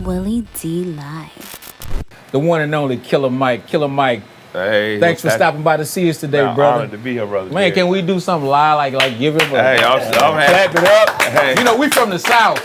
Willie D Live. The one and only Killer Mike. Killer Mike. Hey, Thanks for stopping by to see us today, brother. Honored to be here, brother. Man, can we do something live, like give it a I'm clap it up? Hey. You know, we from the South.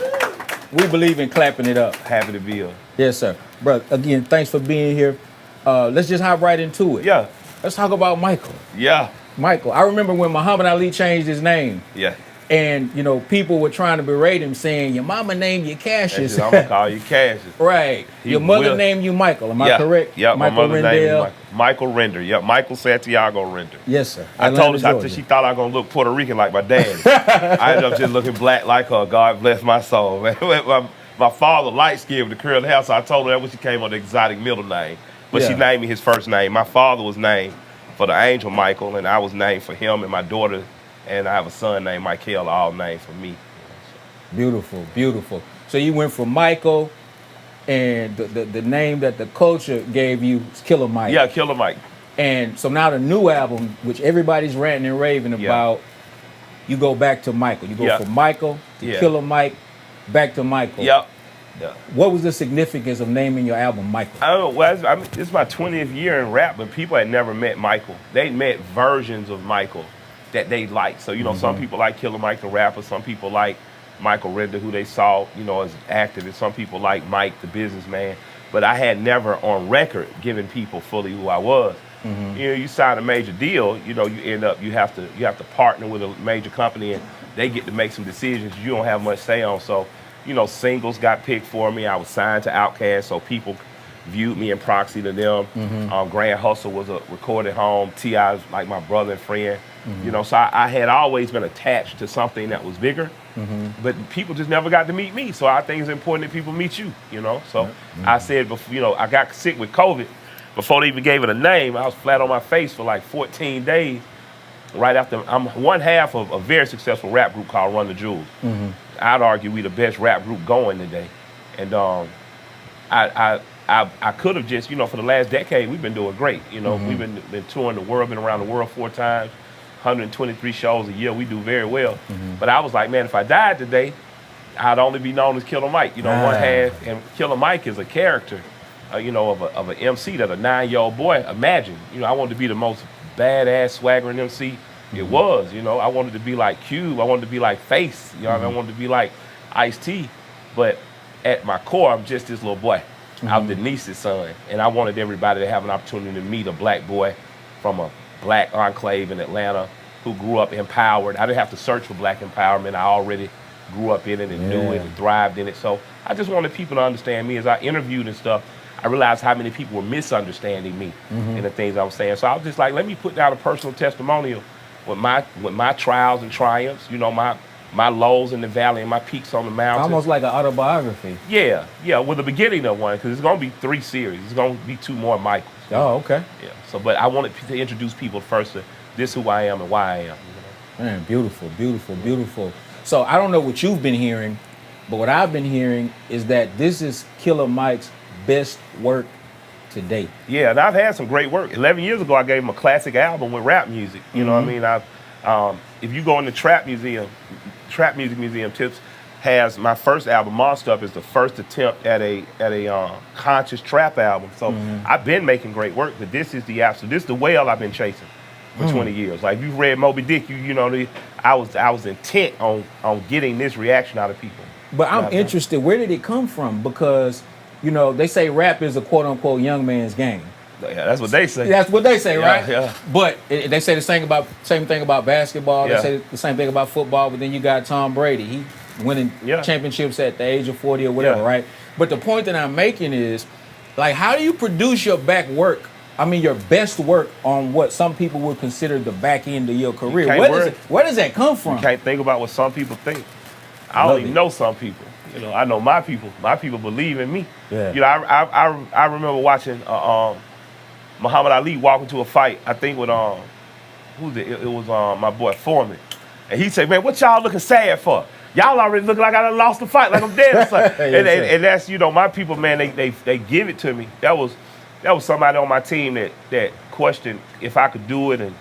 We believe in clapping it up. Happy to be here. Yes, sir. Brother, again, thanks for being here. Let's just hop right into it. Yeah. Let's talk about Michael. Yeah. Michael. I remember when Muhammad Ali changed his name. Yeah. And, you know, people were trying to berate him, saying, your mama named you Cassius. I'm going to call you Cassius. Right. Your mother named you Michael. Am I correct? Yeah, my mother's name is Michael Render. Yep, Michael Santiago Render. Yes, sir. I told her, she thought I was going to look Puerto Rican like my dad. I ended up just looking black like her. God bless my soul. My father, light skinned with the curly hair, so I told her that when she came on the exotic middle name. But she named me his first name. My father was named for the angel Michael, and I was named for him, and my daughter, and I have a son named Michael, all named for me. Beautiful, beautiful. So you went from Michael, and the name that the culture gave you is Killer Mike. Yeah, Killer Mike. And so now the new album, which everybody's ranting and raving about, you go back to Michael. You go from Michael to Killer Mike, back to Michael. Yep. Yeah. What was the significance of naming your album Michael? I don't know. Well, it's my 20th year in rap, but people had never met Michael. They met versions of Michael that they liked. So, you know, some people like Killer Mike the rapper. Some people like Michael Render, who they saw, you know, as an actor. And some people like Mike the businessman. But I had never on record given people fully who I was. You know, you sign a major deal, you know, you end up, you have to partner with a major company, and they get to make some decisions you don't have much say on. So, you know, singles got picked for me. I was signed to Outkast, so people viewed me in proxy to them. Grand Hustle was a recorded home. T.I. was like my brother and friend. You know, so I had always been attached to something that was bigger, but people just never got to meet me. So I think it's important that people meet you, you know. So I said, before, you know, I got sick with COVID. Before they even gave it a name, I was flat on my face for like 14 days. Right after, I'm one half of a very successful rap group called Run the Jewels. I'd argue we the best rap group going today. And I could have just, you know, for the last decade, we've been doing great. You know, we've been touring the world, been around the world 4 times, 123 shows a year. We do very well. But I was like, man, if I died today, I'd only be known as Killer Mike. You know, one half, and Killer Mike is a character, you know, of an MC that a 9-year-old boy imagined. You know, I wanted to be the most badass, swaggering MC it was. You know, I wanted to be like Cube. I wanted to be like Face. You know, I wanted to be like Ice-T. But at my core, I'm just this little boy. I'm Denise's son, and I wanted everybody to have an opportunity to meet a black boy from a black enclave in Atlanta who grew up empowered. I didn't have to search for black empowerment. I already grew up in it and knew it and thrived in it. So I just wanted people to understand me. As I interviewed and stuff, I realized how many people were misunderstanding me and the things I was saying. So I was just like, let me put down a personal testimonial with my trials and triumphs, you know, my lows in the valley and my peaks on the mountain. Almost like an autobiography. Yeah, with the beginning of one, because it's going to be 3 series. It's going to be 2 more Michaels. Oh, okay. Yeah. So, but I wanted to introduce people first to this who I am and why I am. You know? Man, beautiful, beautiful, beautiful. So I don't know what you've been hearing, but what I've been hearing is that this is Killer Mike's best work to date. Yeah, and I've had some great work. 11 years ago, I gave him a classic album with rap music. You know what I mean? If you go in the Trap Music Museum, Tips has my first album, Monster Up, is the first attempt at a conscious trap album. So I've been making great work, but this is the absolute. This is the whale I've been chasing for 20 years. Like, if you've read Moby Dick, you know, I was intent on getting this reaction out of people. But I'm interested, where did it come from? Because, you know, they say rap is a quote-unquote young man's game. Yeah, that's what they say. That's what they say, right? Yeah. But they say the same thing about basketball. They say the same thing about football. But then you got Tom Brady. He winning championships at the age of 40 or whatever, right? But the point that I'm making is, like, how do you produce your your best work on what some people would consider the back end of your career? Where does that come from? You can't think about what some people think. I only know some people. You know, I know my people. My people believe in me. Yeah. You know, I remember watching Muhammad Ali walk into a fight. I think with it was my boy Foreman, and he said, "Man, what y'all looking sad for? Y'all already looking like I done lost the fight, like I'm dead." Or something. and that's, you know, my people, man. They give it to me. That was somebody on my team that questioned if I could do it, and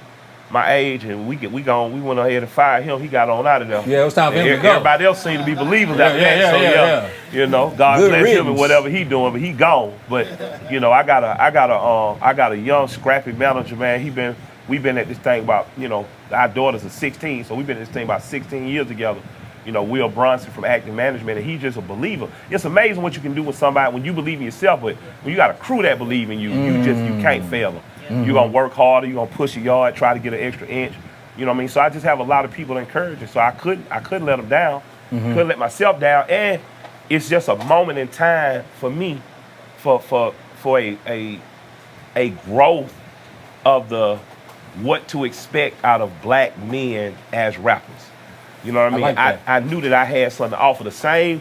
my age, and we went ahead and fired him. He got on out of there. Yeah, it was time for him to go. Everybody else seemed to be believers after that. You know, God Good bless riddance. him and whatever he doing, but he gone. But you know, I got a young scrappy manager, man. We've been at this thing about, you know, our daughters are 16, so we've been at this thing about 16 years together. You know, Will Bronson from Active Management, and he's just a believer. It's amazing what you can do with somebody when you believe in yourself, but when you got a crew that believe in you, you can't fail them. You're gonna work harder, you're gonna push your yard, try to get an extra inch. You know what I mean? So I just have a lot of people encouraging. So I couldn't let them down, couldn't let myself down, and it's just a moment in time for me, for a growth of the what to expect out of black men as rappers. You know what I mean? I knew that I had something to offer. The same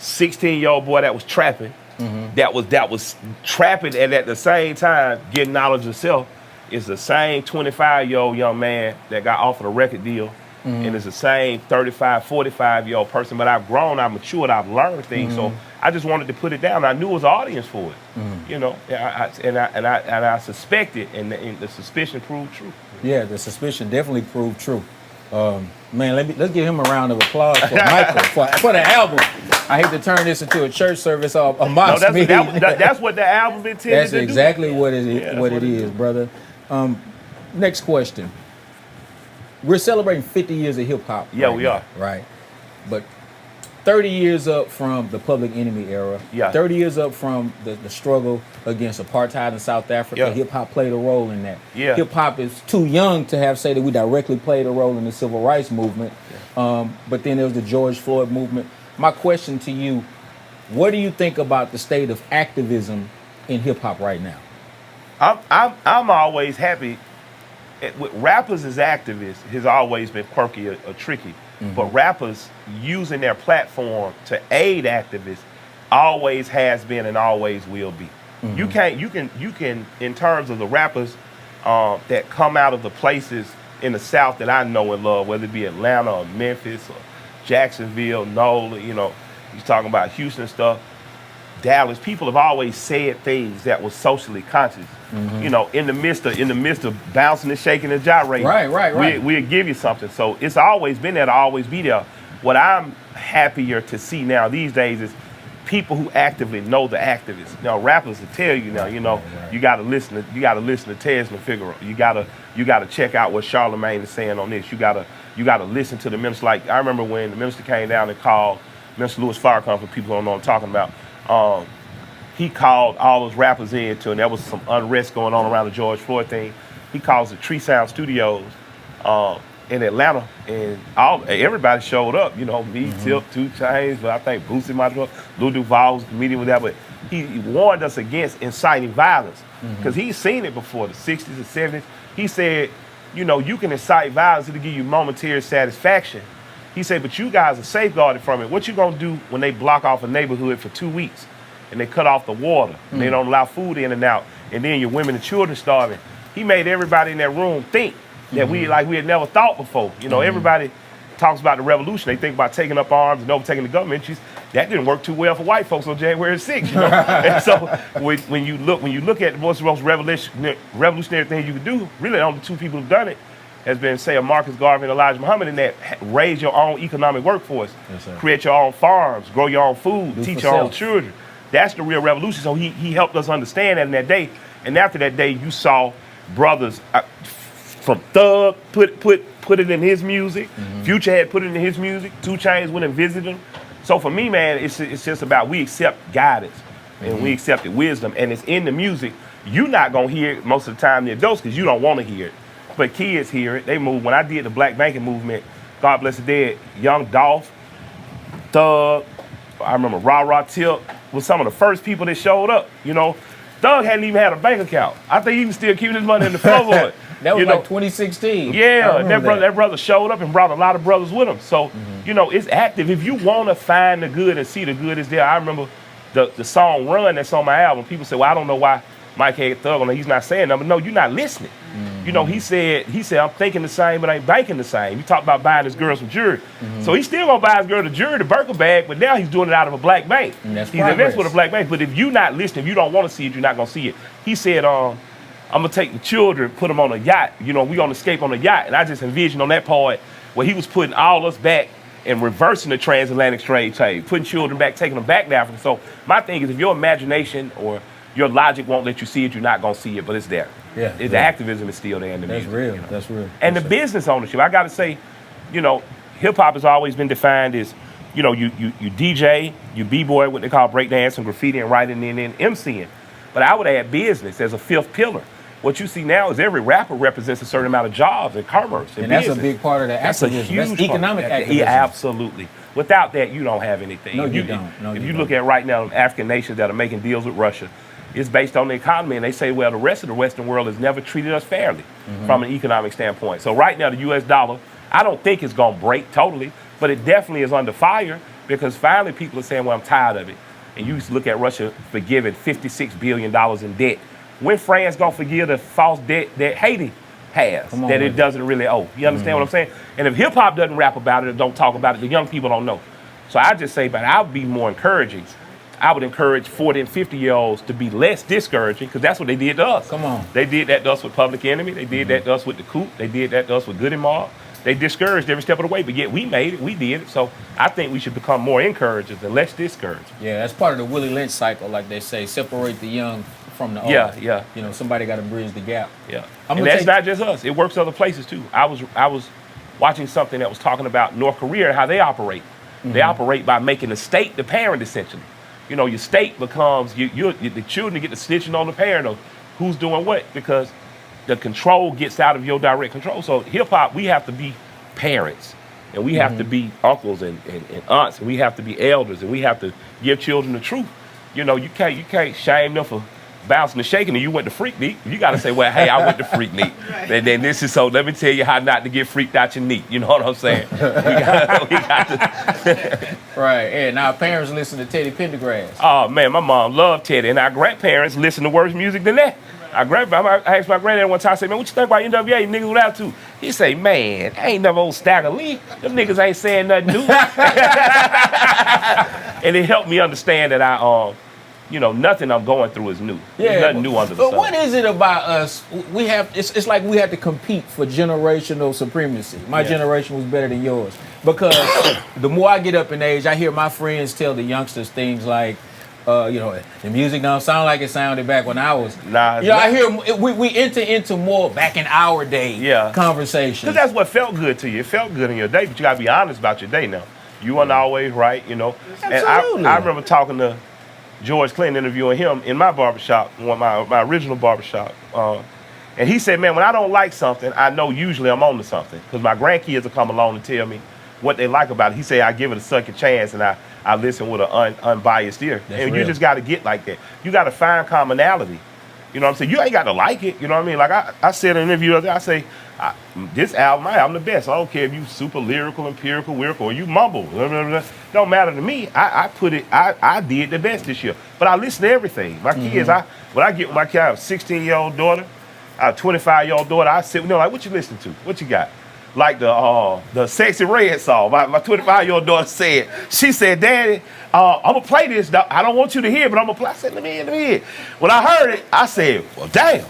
16-year-old boy that was trapping, that was trapping, and at the same time getting knowledge of self, is the same 25-year-old young man that got offered a record deal, and it's the same 35, 45-year-old person. But I've grown, I've matured, I've learned things. So I just wanted to put it down. I knew it was an audience for it. You know, and I suspected, and the suspicion proved true. Yeah, the suspicion definitely proved true. Man, let's give him a round of applause for Michael for the album. I hate to turn this into a church service or a mosque meeting. That's what the album intended to do. That's exactly what it is. What it is, brother. Next question. We're celebrating 50 years of hip hop. Yeah, we are. Right, but 30 years up from the Public Enemy era. Yeah. 30 years up from the struggle against apartheid in South Africa. Yeah. Hip hop played a role in that. Yeah. Hip hop is too young to have say that we directly played a role in the civil rights movement. Yeah. But then there was the George Floyd movement. My question to you, what do you think about the state of activism in hip hop right now? I'm always happy. With rappers as activists has always been quirky or tricky. But rappers using their platform to aid activists always has been and always will be. You can in terms of the rappers that come out of the places in the South that I know and love, whether it be Atlanta or Memphis or Jacksonville, NOLA, you know, he's talking about Houston stuff, Dallas. People have always said things that were socially conscious. You know, in the midst of bouncing and shaking and gyrating. Right. We'll give you something. So it's always been there to always be there. What I'm happier to see now these days is people who actively know the activists. Now rappers will tell you now, you know, you gotta listen to Tez and Figaro. You gotta check out what Charlemagne is saying on this. You gotta listen to the minister. Like I remember when the minister came down and called Minister Louis Farrakhan, for people who don't know what I'm talking about. He called all those rappers in and there was some unrest going on around the George Floyd thing. He calls the Tree Sound Studios in Atlanta, and everybody showed up. You know, me, Tip, 2 Chainz, but I think Boosie might as well. Lil Duval was comedian with that, but he warned us against inciting violence because he's seen it before, the 60s and 70s. He said, you know, you can incite violence to give you momentary satisfaction. He said, but you guys are safeguarded from it. What you gonna do when they block off a neighborhood for 2 weeks? And they cut off the water, and they don't allow food in and out, and then your women and children starving. He made everybody in that room think that we had never thought before. You know, everybody talks about the revolution. They think about taking up arms and overtaking the government. That didn't work too well for white folks on January 6th. You know, and so when you look at what's the most revolutionary thing you could do, really the only 2 people who've done it has been, say, a Marcus Garvey and Elijah Muhammad, in that raise your own economic workforce, create your own farms, grow your own food, teach your own children. That's the real revolution. So he helped us understand that in that day. And after that day, you saw brothers from Thug put it in his music. Future had put it in his music. 2 Chainz went and visited him. So for me, man, it's just about we accept guidance and we accepted wisdom, and it's in the music. You're not gonna hear it most of the time, the adults, because you don't want to hear it. But kids hear it. They move. When I did the Black Banking movement, God bless the dead, Young Dolph, Thug, I remember Ra Tip was some of the first people that showed up. You know, Thug hadn't even had a bank account. I think he was still keeping his money in the floorboard. That was like 2016. Yeah, that brother showed up and brought a lot of brothers with him. So, you know, it's active. If you want to find the good and see the good is there. I remember the song Run that's on my album. People say, well, I don't know why Mike had Thug on it. He's not saying nothing. No, you're not listening. You know, he said, I'm thinking the same, but I ain't banking the same. He talked about buying his girl some jewelry. So he's still gonna buy his girl the jewelry, the Birkin bag, but now he's doing it out of a black bank. He's investing with a black bank. But if you're not listening, if you don't want to see it, you're not gonna see it. He said, I'm gonna take the children, put them on a yacht. You know, we gonna escape on a yacht. And I just envisioned on that part where he was putting all us back and reversing the transatlantic slave trade, putting children back, taking them back to Africa. So my thing is, if your imagination or your logic won't let you see it, you're not gonna see it, but it's there. Yeah. The activism is still there in the music. That's real. You know? That's real. And the business ownership, I gotta say, you know, hip hop has always been defined as, you know, you DJ, you b-boy, what they call breakdance and graffiti and writing and then MCing. But I would add business as a fifth pillar. What you see now is every rapper represents a certain amount of jobs and commerce and that's business. a big part of the activism. That's a huge that's economic activism. Yeah, absolutely. Without that, you don't have anything. No, you don't. No, if you look at right now, African nations that are making deals with Russia, it's based on the economy, and they say, well, the rest of the Western world has never treated us fairly from an economic standpoint. So right now, the U.S. dollar, I don't think it's going to break totally, but it definitely is under fire because finally people are saying, well, I'm tired of it. And you look at Russia forgiving $56 billion in debt. When France going to forgive the false debt that Haiti has, that it doesn't really owe? You understand what I'm saying? And if hip-hop doesn't rap about it or don't talk about it, the young people don't know. So I just say, but I would be more encouraging. I would encourage 40 and 50-year-olds to be less discouraging because that's what they did to us. Come on. They did that to us with Public Enemy. They did that to us with The Coup. They did that to us with Good and Mob. They discouraged every step of the way, but yet we made it. We did it. So I think we should become more encouragers and less discouraged. Yeah, that's part of the Willie Lynch cycle, like they say. Separate the young from the old. Yeah. You know, somebody got to bridge the gap. Yeah. And that's not just us. It works other places too. I was watching something that was talking about North Korea and how they operate. They operate by making the state the parent, essentially. You know, your state becomes, the children get the snitching on the parent of who's doing what because the control gets out of your direct control. So hip-hop, we have to be parents. And we have to be uncles and aunts. And we have to be elders. And we have to give children the truth. You know, you can't shame them for bouncing and shaking and you went to Freak Neat. You got to say, well, hey, I went to Freak Neat. Right. And then this is so, let me tell you how not to get freaked out your neat. You know what I'm saying? we got to. Right. And our parents listen to Teddy Pendergrass. Oh, man, my mom loved Teddy. And our grandparents listen to worse music than that. I asked my granddad one time, I said, man, what you think about NWA? Niggas with attitude. He say, man, I ain't never old Stagger Lee. Them niggas ain't saying nothing new. And it helped me understand that you know, nothing I'm going through is new. There's nothing new under the sun. But what is it about us? It's like we have to compete for generational supremacy. My generation was better than yours. Because the more I get up in age, I hear my friends tell the youngsters things like, you know, the music don't sound like it sounded back when I was. Nah, you know, I hear we enter into more back in our day conversations. Because that's what felt good to you. It felt good in your day, but you got to be honest about your day now. You weren't always right, you know. Absolutely. And I remember talking to George Clinton, interviewing him in my barbershop, my original barbershop. And he said, man, when I don't like something, I know usually I'm on to something. Because my grandkids will come along and tell me what they like about it. He said, I give it a second chance and I listen with an unbiased ear. That's and real. You just got to get like that. You got to find commonality. You know what I'm saying? You ain't got to like it. You know what I mean? Like I said in an interview the other day, I say, this album, I'm the best. I don't care if you super lyrical, empirical, lyrical, or you mumble. Blah, blah, blah. Don't matter to me. I did the best this year. But I listen to everything. My kids, when I get with my kid, I have a 16-year-old daughter, I have a 25-year-old daughter, I sit with them like, what you listening to? What you got? Like the Sexyy Red song. My 25-year-old daughter said, she said, Daddy, I'm going to play this. I don't want you to hear, but I'm going to play. I said, let me hear. When I heard it, I said, well, damn.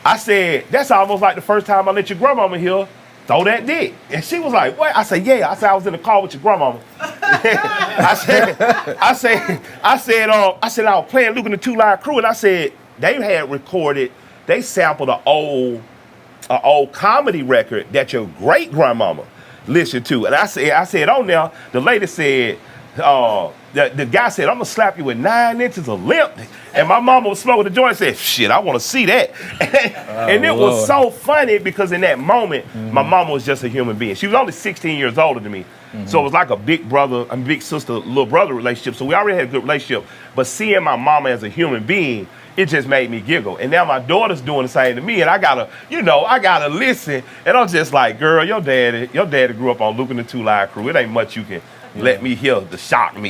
I said, that's almost like the first time I let your grandmama hear throw that dick. And she was like, what? I said, yeah. I said, I was in the car with your grandmama. I said, I was playing Luke and the Two Line Crew, and I said, they had recorded, they sampled an old comedy record that your great grandmama listened to. And I said on there, the lady said, the guy said, I'm gonna slap you with 9 inches of lip. And my mama was smoking the joint and said, shit, I wanna see that. And it was so funny because in that moment, my mama was just a human being. She was only 16 years older than me. So it was like a big brother and big sister, little brother relationship. So we already had a good relationship. But seeing my mama as a human being, it just made me giggle. And now my daughter's doing the same to me, and I gotta listen. And I'm just like, girl, your daddy grew up on Luke and the Two Line Crew. It ain't much you can let me hear to shock me.